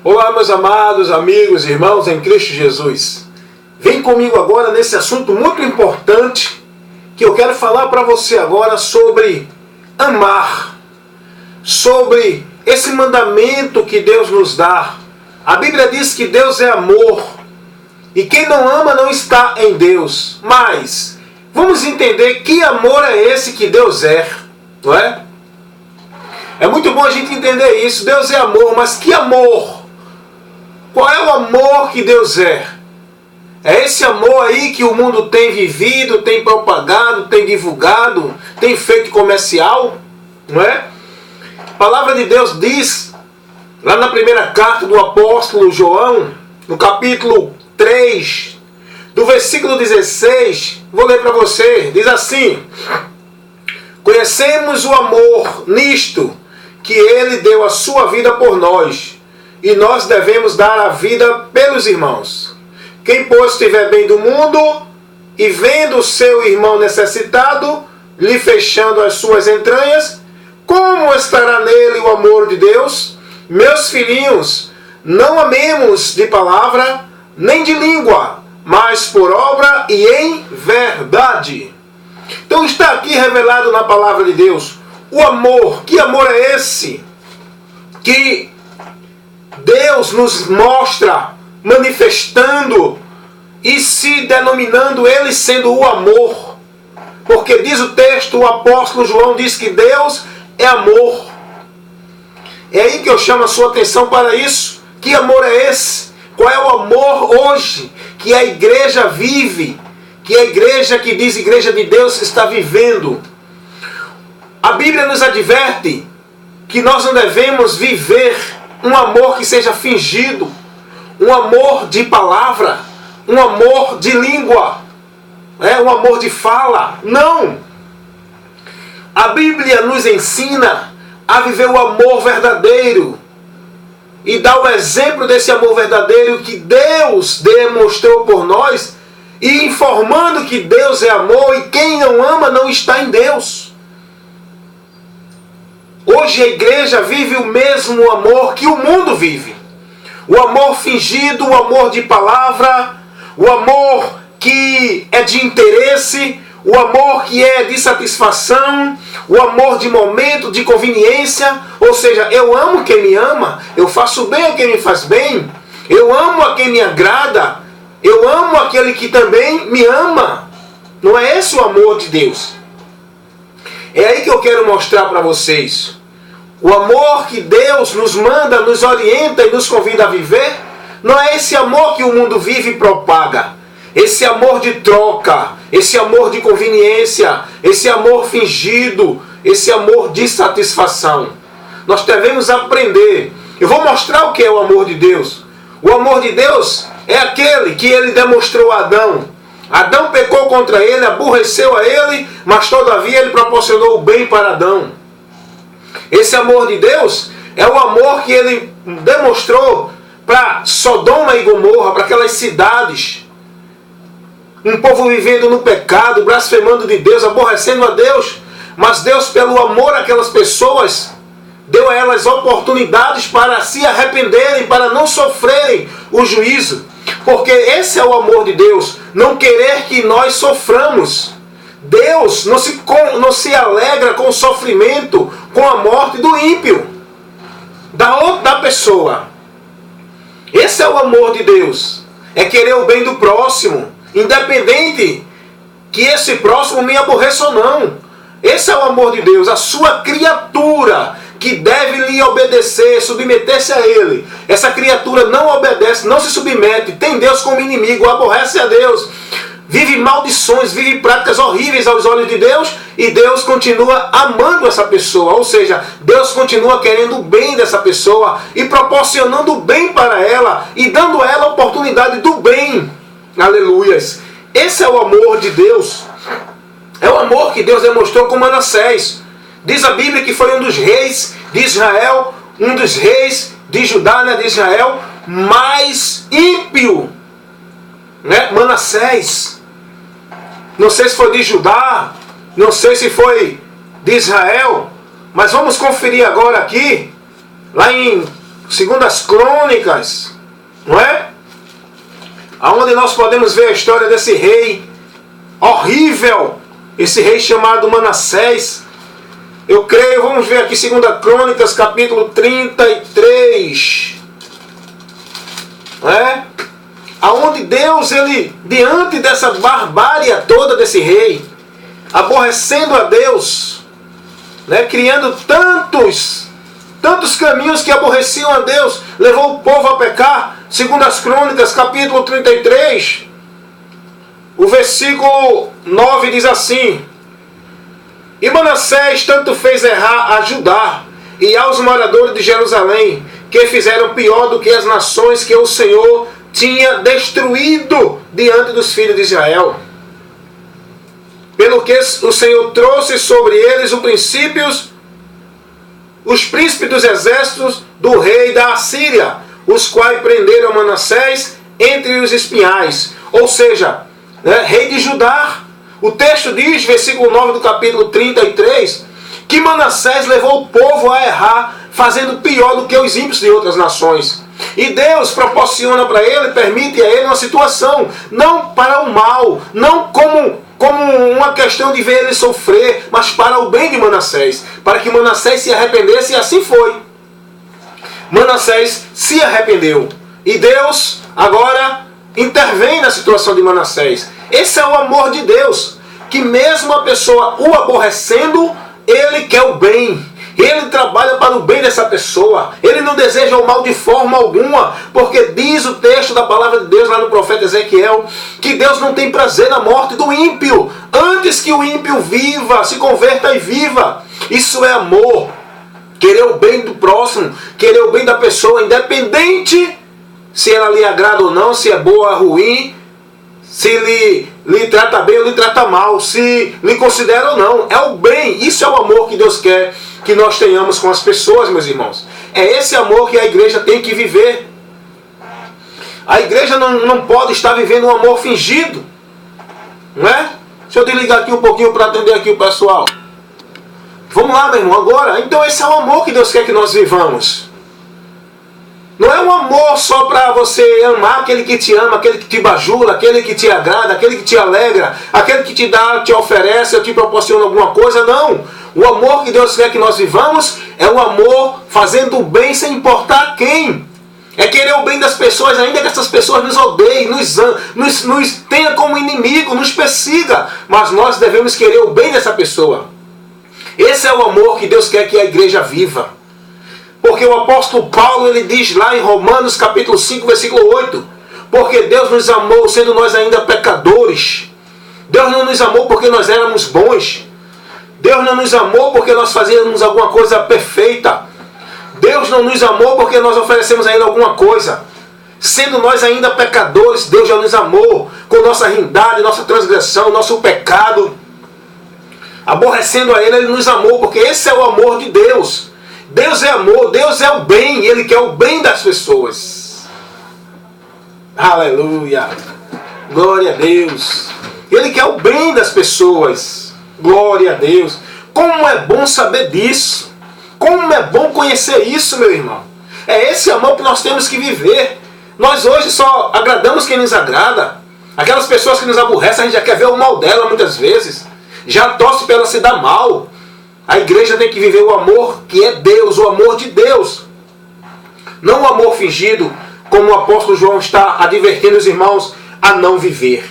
Olá, meus amados amigos e irmãos em Cristo Jesus. Vem comigo agora nesse assunto muito importante que eu quero falar para você agora sobre amar, sobre esse mandamento que Deus nos dá. A Bíblia diz que Deus é amor e quem não ama não está em Deus. Mas vamos entender que amor é esse que Deus é, não é? É muito bom a gente entender isso. Deus é amor, mas que amor? Qual é o amor que Deus é? É esse amor aí que o mundo tem vivido, tem propagado, tem divulgado, tem feito comercial, não é? A palavra de Deus diz, lá na primeira carta do apóstolo João, no capítulo 3, do versículo 16, vou ler para você, diz assim: conhecemos o amor nisto, que ele deu a sua vida por nós, e nós devemos dar a vida pelos irmãos. Quem, pois, estiver bem do mundo, e vendo o seu irmão necessitado, lhe fechando as suas entranhas, como estará nele o amor de Deus? Meus filhinhos, não amemos de palavra, nem de língua, mas por obra e em verdade. Então está aqui revelado na palavra de Deus o amor. Que amor é esse que Deus nos mostra manifestando e se denominando Ele sendo o amor? Porque diz o texto, o apóstolo João diz que Deus é amor. É aí que eu chamo a sua atenção para isso. Que amor é esse? Qual é o amor hoje que a igreja vive? Que a igreja que diz igreja de Deus está vivendo? A Bíblia nos adverte que nós não devemos viver um amor que seja fingido, um amor de palavra, um amor de língua, um amor de fala. Não! A Bíblia nos ensina a viver o amor verdadeiro e dá o exemplo desse amor verdadeiro que Deus demonstrou por nós, e informando que Deus é amor e quem não ama não está em Deus. Hoje a igreja vive o mesmo amor que o mundo vive. O amor fingido, o amor de palavra, o amor que é de interesse, o amor que é de satisfação, o amor de momento, de conveniência. Ou seja, eu amo quem me ama, eu faço bem a quem me faz bem, eu amo a quem me agrada, eu amo aquele que também me ama. Não é esse o amor de Deus. É aí que eu quero mostrar para vocês. O amor que Deus nos manda, nos orienta e nos convida a viver, não é esse amor que o mundo vive e propaga. Esse amor de troca, esse amor de conveniência, esse amor fingido, esse amor de satisfação. Nós devemos aprender. Eu vou mostrar o que é o amor de Deus. O amor de Deus é aquele que ele demonstrou a Adão. Adão pecou contra ele, aborreceu a ele, mas todavia ele proporcionou o bem para Adão. Esse amor de Deus é o amor que ele demonstrou para Sodoma e Gomorra, para aquelas cidades. Um povo vivendo no pecado, blasfemando de Deus, aborrecendo a Deus. Mas Deus, pelo amor àquelas pessoas, deu a elas oportunidades para se arrependerem, para não sofrerem o juízo. Porque esse é o amor de Deus, não querer que nós soframos. Deus não se alegra com o sofrimento, com a morte do ímpio, da pessoa. Esse é o amor de Deus. É querer o bem do próximo, independente que esse próximo me aborreça ou não. Esse é o amor de Deus, a sua criatura que deve lhe obedecer, submeter-se a Ele. Essa criatura não obedece, não se submete, tem Deus como inimigo, aborrece a Deus, vive maldições, vive práticas horríveis aos olhos de Deus, e Deus continua amando essa pessoa. Ou seja, Deus continua querendo o bem dessa pessoa e proporcionando o bem para ela e dando a ela a oportunidade do bem. Aleluias! Esse é o amor de Deus. É o amor que Deus demonstrou com Manassés. Diz a Bíblia que foi um dos reis de Israel, um dos reis de Judá, de Israel, mais ímpio. Manassés. Não sei se foi de Judá, não sei se foi de Israel, mas vamos conferir agora aqui, lá em segundo as Crônicas, não é? Aonde nós podemos ver a história desse rei horrível, esse rei chamado Manassés. Eu creio, vamos ver aqui 2 Crônicas, capítulo 33. Não é? Aonde Deus, ele, diante dessa barbárie toda desse rei, aborrecendo a Deus, né, criando tantos caminhos que aborreciam a Deus, levou o povo a pecar. Segundo as Crônicas, capítulo 33, o versículo 9 diz assim: E Manassés tanto fez errar a Judá e aos moradores de Jerusalém, que fizeram pior do que as nações que o Senhor tinha destruído diante dos filhos de Israel. Pelo que o Senhor trouxe sobre eles os príncipes dos exércitos do rei da Assíria, os quais prenderam Manassés entre os espinhais. Ou seja, né, rei de Judá. O texto diz, versículo 9 do capítulo 33, que Manassés levou o povo a errar, fazendo pior do que os ímpios de outras nações. E Deus proporciona para ele, permite a ele uma situação, não para o mal, não como uma questão de ver ele sofrer, mas para o bem de Manassés, para que Manassés se arrependesse, e assim foi. Manassés se arrependeu, e Deus agora intervém na situação de Manassés. Esse é o amor de Deus, que mesmo a pessoa o aborrecendo, ele quer o bem. Ele trabalha para o bem dessa pessoa. Ele não deseja o mal de forma alguma. Porque diz o texto da palavra de Deus lá no profeta Ezequiel, que Deus não tem prazer na morte do ímpio. Antes que o ímpio viva, se converta e viva. Isso é amor. Querer o bem do próximo. Querer o bem da pessoa, independente se ela lhe agrada ou não, se é boa ou ruim, se lhe trata bem ou lhe trata mal, se lhe considera ou não. É o bem. Isso é o amor que Deus quer que nós tenhamos com as pessoas, meus irmãos. É esse amor que a igreja tem que viver. A igreja não pode estar vivendo um amor fingido. Não é? Deixa eu desligar aqui um pouquinho para atender aqui o pessoal. Vamos lá, meu irmão, agora. Então esse é o amor que Deus quer que nós vivamos. Não é um amor só para você amar aquele que te ama, aquele que te bajula, aquele que te agrada, aquele que te alegra, aquele que te dá, te oferece ou te proporciona alguma coisa, não. O amor que Deus quer que nós vivamos é um amor fazendo o bem sem importar quem. É querer o bem das pessoas, ainda que essas pessoas nos odeiem, nos tenha como inimigo, nos persiga. Mas nós devemos querer o bem dessa pessoa. Esse é o amor que Deus quer que a igreja viva. Porque o apóstolo Paulo, ele diz lá em Romanos capítulo 5, versículo 8, porque Deus nos amou sendo nós ainda pecadores. Deus não nos amou porque nós éramos bons. Deus não nos amou porque nós fazíamos alguma coisa perfeita. Deus não nos amou porque nós oferecemos ainda alguma coisa. Sendo nós ainda pecadores, Deus já nos amou com nossa ruindade, nossa transgressão, nosso pecado. Aborrecendo a Ele, Ele nos amou, porque esse é o amor de Deus. Deus é amor, Deus é o bem, Ele quer o bem das pessoas. Aleluia! Glória a Deus! Ele quer o bem das pessoas. Glória a Deus! Como é bom saber disso! Como é bom conhecer isso, meu irmão! É esse amor que nós temos que viver. Nós hoje só agradamos quem nos agrada. Aquelas pessoas que nos aborrecem, a gente já quer ver o mal dela muitas vezes. Já torce para ela se dar mal. A igreja tem que viver o amor que é Deus, o amor de Deus. Não o amor fingido, como o apóstolo João está advertindo os irmãos a não viver.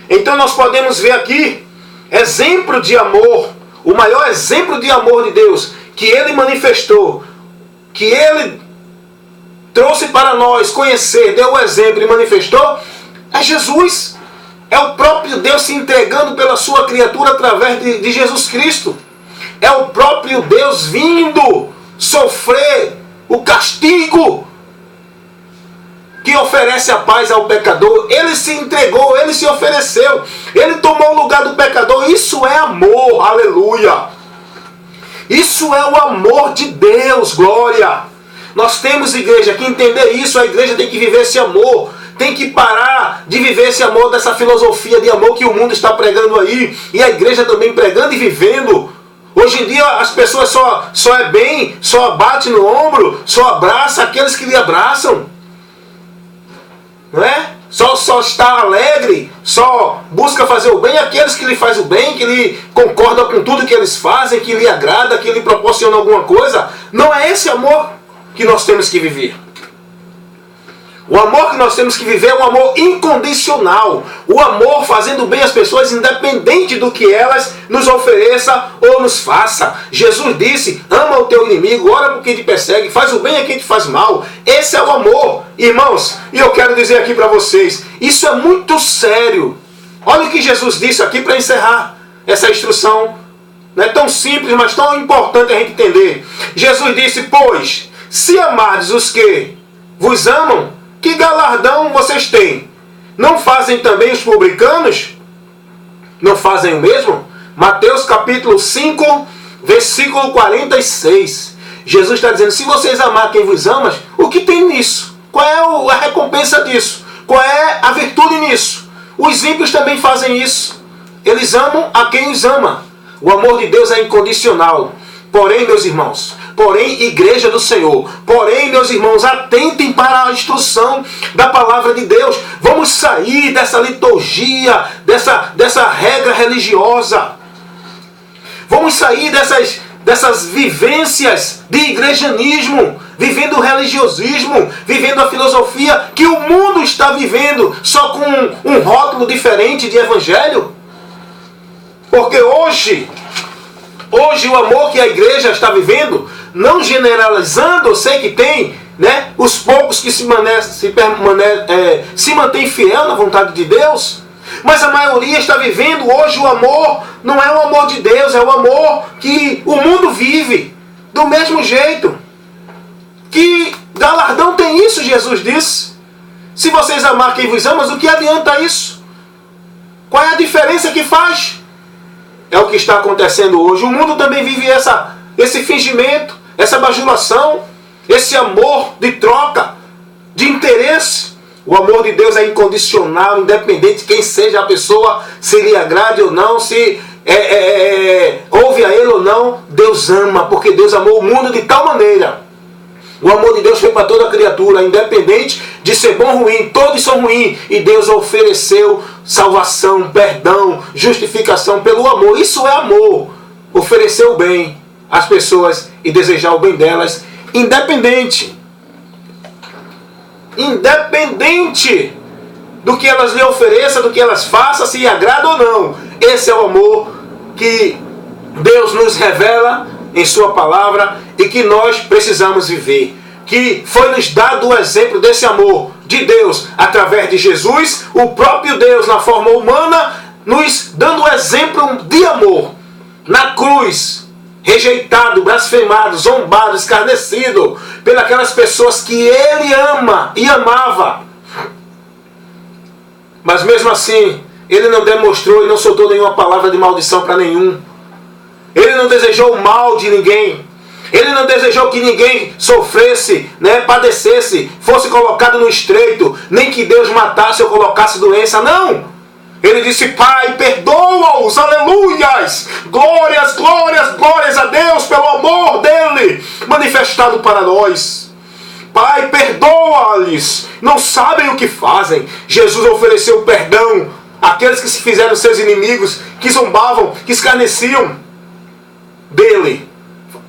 Então nós podemos ver aqui exemplo de amor, o maior exemplo de amor de Deus, que Ele manifestou, que Ele trouxe para nós conhecer, deu o exemplo e manifestou, é Jesus. É o próprio Deus se entregando pela sua criatura através de Jesus Cristo. É o próprio Deus vindo sofrer o castigo que oferece a paz ao pecador. Ele se entregou, Ele se ofereceu. Ele tomou o lugar do pecador. Isso é amor, aleluia. Isso é o amor de Deus, glória. Nós temos, igreja, que entender isso. A igreja tem que viver esse amor. Tem que parar de viver esse amor, dessa filosofia de amor que o mundo está pregando aí. E a igreja também pregando e vivendo. Hoje em dia as pessoas só é bem, só bate no ombro, só abraça aqueles que lhe abraçam. Não é? Só está alegre, só busca fazer o bem aqueles que lhe fazem o bem, que lhe concordam com tudo que eles fazem, que lhe agrada, que lhe proporciona alguma coisa. Não é esse amor que nós temos que viver. O amor que nós temos que viver é um amor incondicional. O amor fazendo bem às pessoas, independente do que elas nos ofereçam ou nos façam. Jesus disse, ama o teu inimigo, ora por quem te persegue, faz o bem a quem te faz mal. Esse é o amor. Irmãos, e eu quero dizer aqui para vocês, isso é muito sério. Olha o que Jesus disse aqui para encerrar essa instrução. Não é tão simples, mas tão importante a gente entender. Jesus disse, pois, se amardes os que vos amam, que galardão vocês têm? Não fazem também os publicanos? Não fazem o mesmo? Mateus capítulo 5, versículo 46. Jesus está dizendo, se vocês amar quem vos ama, o que tem nisso? Qual é a recompensa disso? Qual é a virtude nisso? Os ímpios também fazem isso. Eles amam a quem os ama. O amor de Deus é incondicional. Porém, meus irmãos, igreja do Senhor, meus irmãos, atentem para a instrução da palavra de Deus. Vamos sair dessa liturgia, dessa regra religiosa. Vamos sair dessas vivências de igrejanismo, vivendo o religiosismo, vivendo a filosofia que o mundo está vivendo, só com um rótulo diferente de evangelho. Porque hoje o amor que a igreja está vivendo, não generalizando, eu sei que tem, né, os poucos que se mantém fiel na vontade de Deus, mas a maioria está vivendo hoje o amor, não é o amor de Deus, é o amor que o mundo vive, do mesmo jeito. Que galardão tem isso, Jesus disse? Se vocês amar quem vos ama, o que adianta isso? Qual é a diferença que faz? É o que está acontecendo hoje. O mundo também vive esse fingimento, essa bajulação, esse amor de troca, de interesse. O amor de Deus é incondicional, independente de quem seja a pessoa, se lhe agrade ou não, se ouve a ele ou não. Deus ama, porque Deus amou o mundo de tal maneira. O amor de Deus foi para toda criatura, independente de ser bom ou ruim, todos são ruins. E Deus ofereceu salvação, perdão, justificação pelo amor. Isso é amor. Oferecer o bem às pessoas e desejar o bem delas, independente do que elas lhe ofereçam, do que elas façam, se agrada ou não. Esse é o amor que Deus nos revela em sua palavra e que nós precisamos viver. Que foi nos dado o exemplo desse amor de Deus através de Jesus, o próprio Deus na forma humana, nos dando o exemplo de amor na cruz, rejeitado, blasfemado, zombado, escarnecido pelas pessoas que ele ama e amava. Mas mesmo assim, ele não demonstrou e não soltou nenhuma palavra de maldição para nenhum. Ele não desejou o mal de ninguém. Ele não desejou que ninguém sofresse, né, padecesse, fosse colocado no estreito, nem que Deus matasse ou colocasse doença. Não! Ele disse, Pai, perdoa-os, aleluias! Glórias, glórias, glórias a Deus pelo amor dele manifestado para nós. Pai, perdoa-lhes, não sabem o que fazem. Jesus ofereceu perdão àqueles que se fizeram seus inimigos, que zombavam, que escarneciam dele.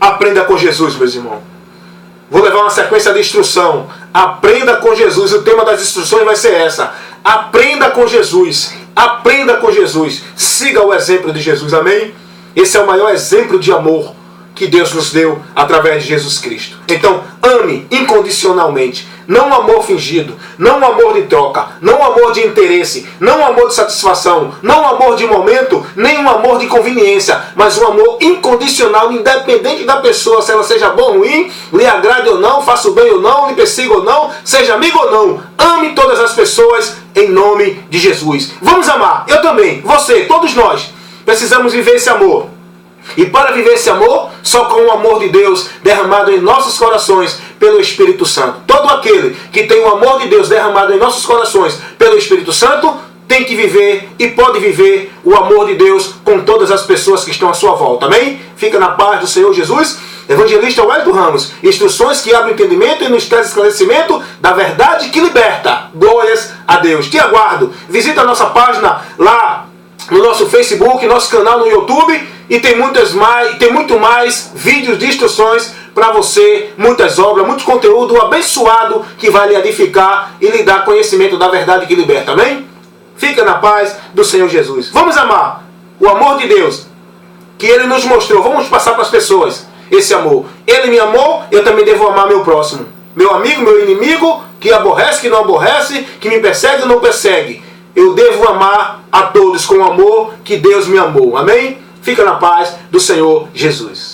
Aprenda com Jesus, meus irmãos. Vou levar uma sequência de instrução. Aprenda com Jesus. O tema das instruções vai ser essa. Aprenda com Jesus. Aprenda com Jesus. Siga o exemplo de Jesus. Amém? Esse é o maior exemplo de amor que Deus nos deu através de Jesus Cristo. Então, ame incondicionalmente. Não um amor fingido, não um amor de troca, não um amor de interesse, não um amor de satisfação, não um amor de momento, nem um amor de conveniência, mas um amor incondicional, independente da pessoa, se ela seja boa ou ruim, lhe agrade ou não, faça o bem ou não, lhe persiga ou não, seja amigo ou não. Ame todas as pessoas em nome de Jesus. Vamos amar, eu também, você, todos nós, precisamos viver esse amor. E para viver esse amor, só com o amor de Deus derramado em nossos corações pelo Espírito Santo. Todo aquele que tem o amor de Deus derramado em nossos corações pelo Espírito Santo, tem que viver e pode viver o amor de Deus com todas as pessoas que estão à sua volta. Amém? Fica na paz do Senhor Jesus. Evangelista Wellington Ramos, instruções que abrem o entendimento e nos traz esclarecimento da verdade que liberta. Glórias a Deus. Te aguardo. Visita a nossa página lá no nosso Facebook, nosso canal no YouTube, e tem muito mais vídeos de instruções para você, muitas obras, muito conteúdo abençoado que vai lhe edificar e lhe dar conhecimento da verdade que liberta. Amém? Fica na paz do Senhor Jesus. Vamos amar o amor de Deus que Ele nos mostrou. Vamos passar para as pessoas esse amor. Ele me amou, eu também devo amar meu próximo. Meu amigo, meu inimigo, que aborrece, que não aborrece, que me persegue ou não persegue. Eu devo amar a todos com o amor que Deus me amou. Amém? Fica na paz do Senhor Jesus.